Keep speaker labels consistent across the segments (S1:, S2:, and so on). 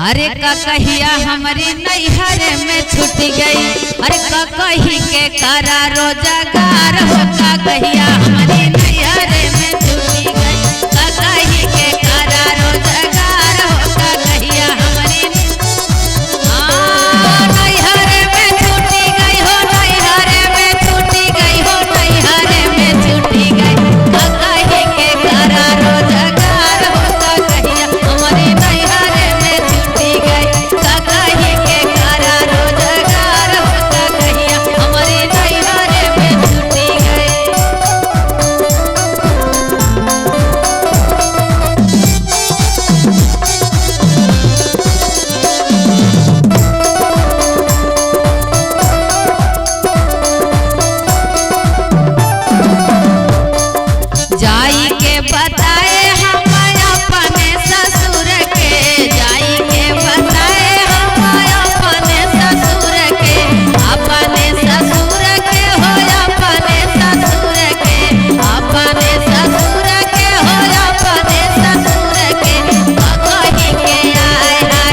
S1: अरे का कहिया हमारी नैहर में छूट गई। अरे का कही के करा रोजगार हो का कहिया हमारी नैहर में छूट गई। का कही के करा रोजगार हो का कहिया हमारी नैहर में छूट गई हो, नैहर में छूट गई हो, नैहर में छूट गई। का कही के करा रोजगार हो का कहिया हमारी नैहर में छूट गई। का कही के करा रोजगार हो का कहिया हमारी नैहर में छूट गई। जाई के बताए हम अपने ससुर के, जाई के बताए हम अपने ससुर के, अपने ससुर के हो, अपने ससुर के, अपने ससुर के हो, अपने ससुर के। कही के आए हाय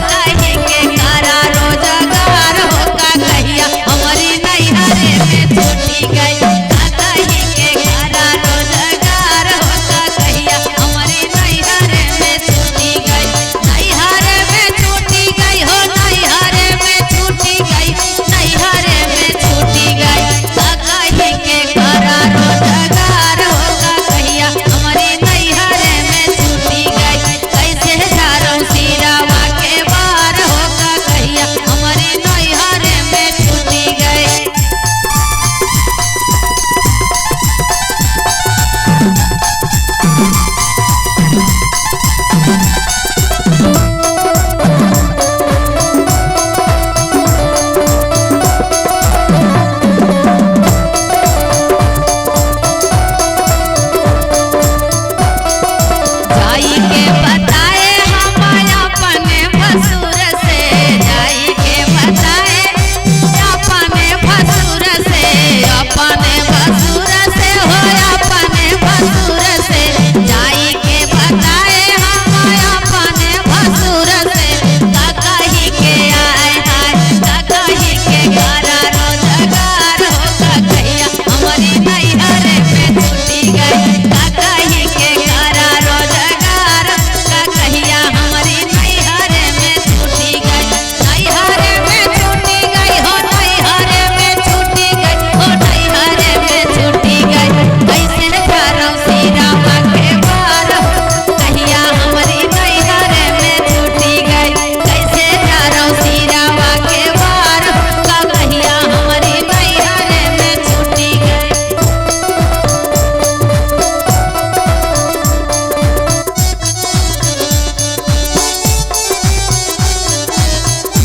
S1: कही के करा रोजगार हो का कहिया हमारी नैहर में छूट गई। कही के करा रोजगार हो का कहिया हमारी नैहर में छूट गई। नैहर में छूट गई हो, नैहर में छूट गई, नैहर में छूट गई। कही के करा रोजगार हो का कहिया हमारी नैहर में छूट गई। कैसे झाड़ू सिरावा के बार हो का कहिया हमारी नैहर में छूट गई। जाई के बताए हम अपने भसुर से, जाई के बताए अपने भसुर से, अपने भसुर से हो, अपने भसुर से। जाई के बताए हम अपने भसुर से। का कही के आए हाय का कही के करा रोजगार हो का कहिया हमारी नैहर में छूट गई। का कही के करा रोजगार का कहिया हमारी नैहर में छूट गई। नैहर में छूट गई हो, नैहर में छूट गई हो, नैहर में छूट गई। कैसे झाड़ू सिरावा के बार हो कहिया हमारी नैहर में छूट गई। कैसे झाड़ू सिरावा के बार हो का कहिया हमारी नैहर में छूट गई।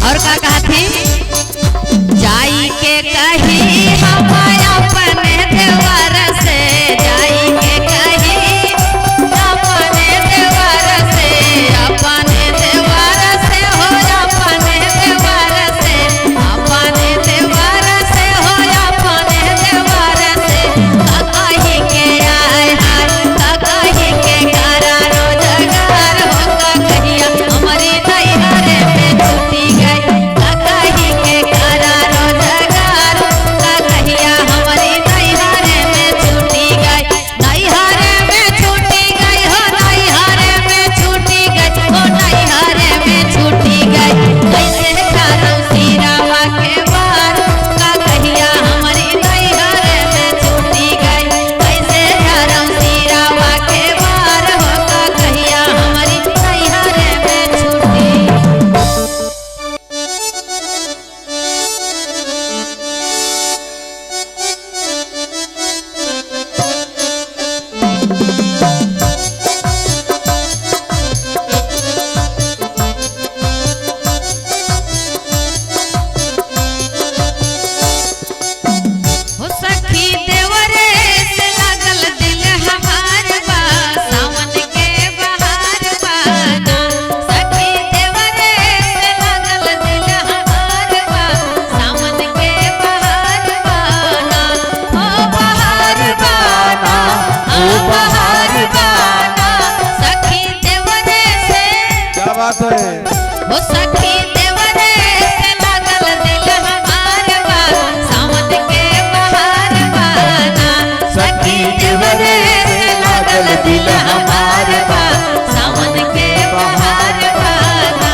S1: और का कहते जाई के कही हम अपने देवर से, जाई के कही अपने देवर से, अपने देवर से हो, अपने देवर से, अपने देवर से हो, अपने देवर से। कही के आए हाय कही के करा रोजगार हो का कहिया हमारी नैहर में छूट गई। कही ओ सखी देवरे से लागल दिल हमार बा सावन के बहार बाना सखी देवरे से लागल दिल हमार बा सावन के बहार बाना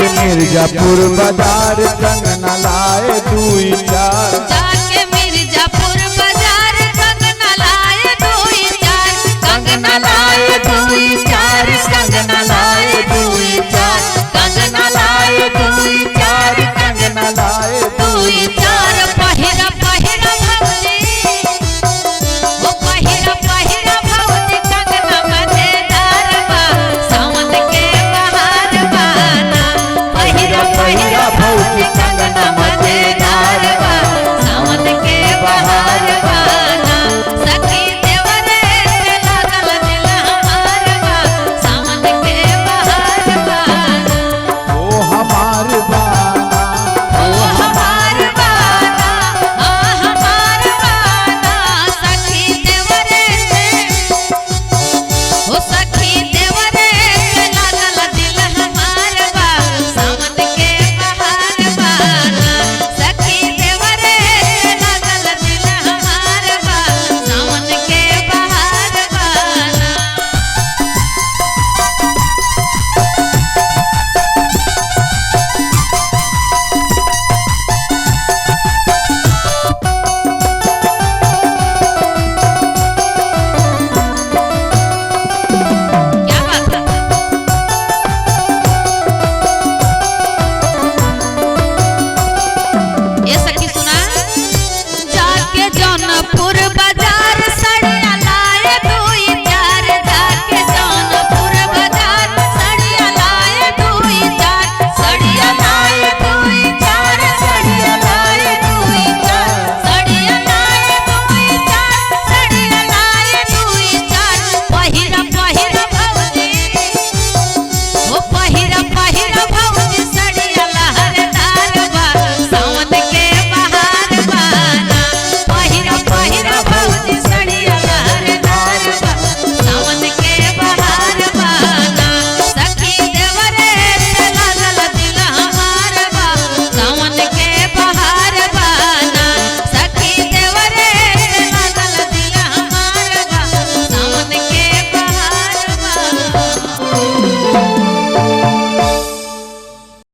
S2: मिर्जापुर बाजार जंग न लाए 2 4